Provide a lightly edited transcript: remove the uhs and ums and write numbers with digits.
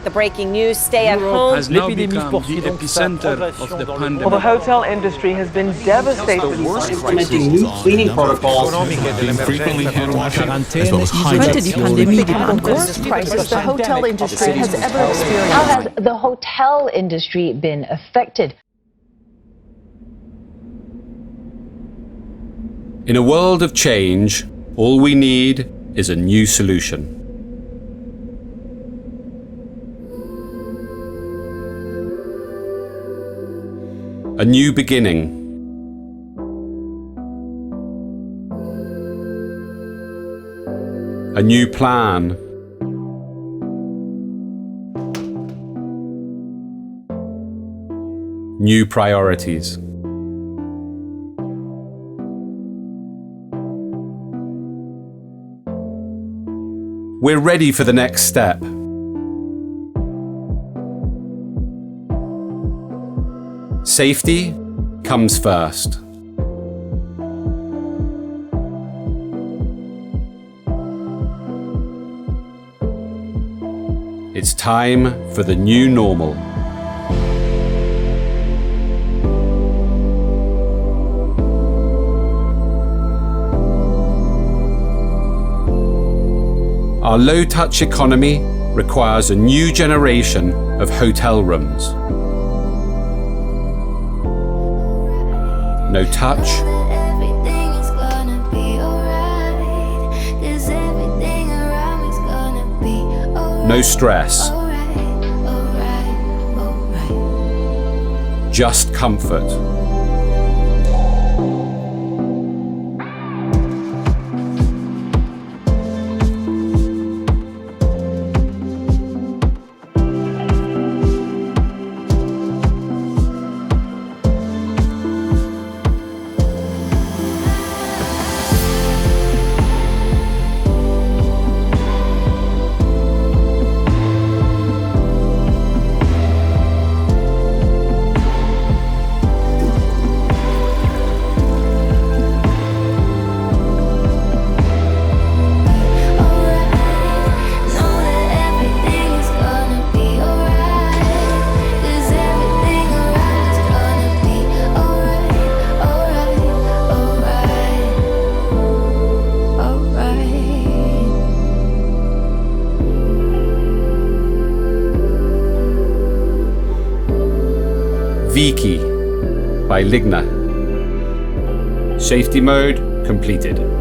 the breaking news, stay at Europe home. has now become the epicenter of the pandemic. Well, the hotel industry has been devastated. Implementing new cleaning protocols. Frequently hand washing, as well as The worst crisis the hotel industry has ever experienced. How has the hotel industry been affected? In a world of change, all we need is a new solution. A new beginning. A new plan. New priorities. We're ready for the next step. Safety comes first. It's time for the new normal. Our low-touch economy requires a new generation of hotel rooms. No touch, no stress, just comfort. VKEE by Ligna. Safety mode completed.